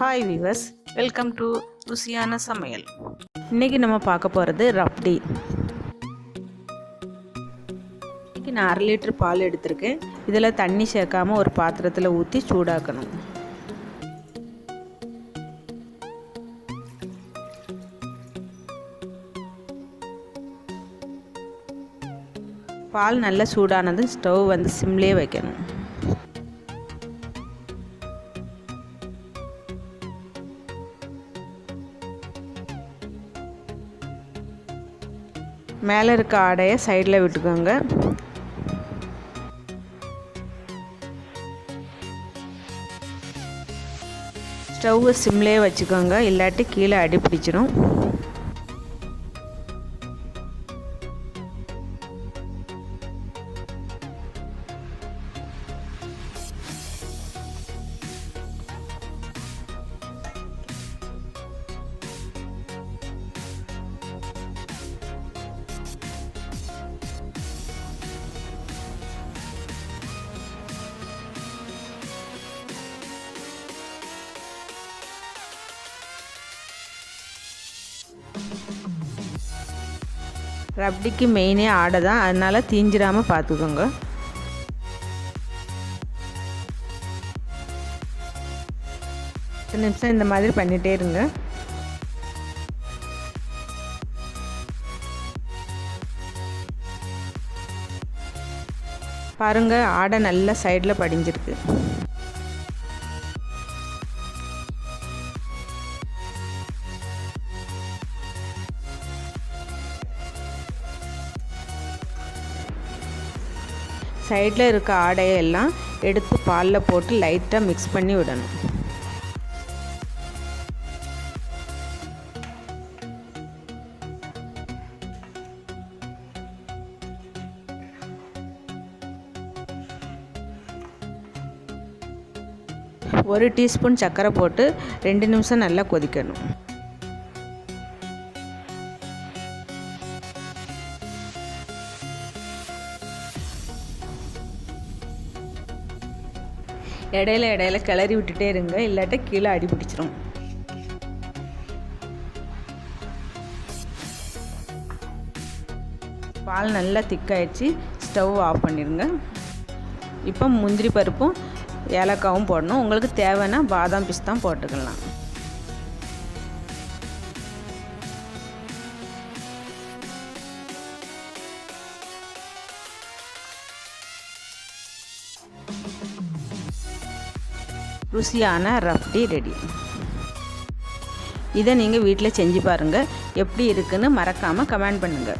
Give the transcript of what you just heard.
Hi viewers, welcome to ருசியான சமையல். இன்றைக்கி நம்ம பார்க்க போகிறது ரப்டி. இன்றைக்கி நான் 1/2 லிட்டர் பால் எடுத்திருக்கேன். இதில் தண்ணி சேர்க்காமல் ஒரு பாத்திரத்தில் ஊற்றி சூடாக்கணும். பால் நல்லா சூடானதும் ஸ்டவ் சிம்லேயே வைக்கணும். மேலே இருக்க ஆடையை சைடில் விட்டுக்கோங்க. ஸ்டவ்வை சிம்லேயே வச்சுக்கோங்க, இல்லாட்டி கீழே அடி பிடிச்சிடும். ரப்டிக்கு மெயினே ஆடை தான், அதனால் தீஞ்சிடாமல் பார்த்துக்கோங்க. நிமிஷம் இந்த மாதிரி பண்ணிகிட்டே இருங்க. பாருங்கள், ஆடை நல்லா சைடில் படிஞ்சிருக்கு. சைடில் இருக்க ஆடையெல்லாம் எடுத்து பாலில் போட்டு லைட்டாக மிக்ஸ் பண்ணி விடணும். ஒரு டீஸ்பூன் சர்க்கரை போட்டு 2 நிமிஷம் நல்லா கொதிக்கணும். இடையில கிளறி விட்டுட்டே இருங்க, இல்லாட்ட கீழே அடி பிடிச்சிரும். பால் நல்லா திக்காயிடுச்சு, ஸ்டவ் ஆஃப் பண்ணிடுங்க. இப்போ முந்திரி பருப்பும் ஏலக்காவும் போடணும். உங்களுக்கு தேவைன்னா பாதாம் பிஸ்தா போட்டுக்கலாம். ருசியான ரப்டி ரெடி. இதை நீங்கள் வீட்டில் செஞ்சு பாருங்கள். எப்படி இருக்குன்னு மறக்காமல் கமெண்ட் பண்ணுங்கள்.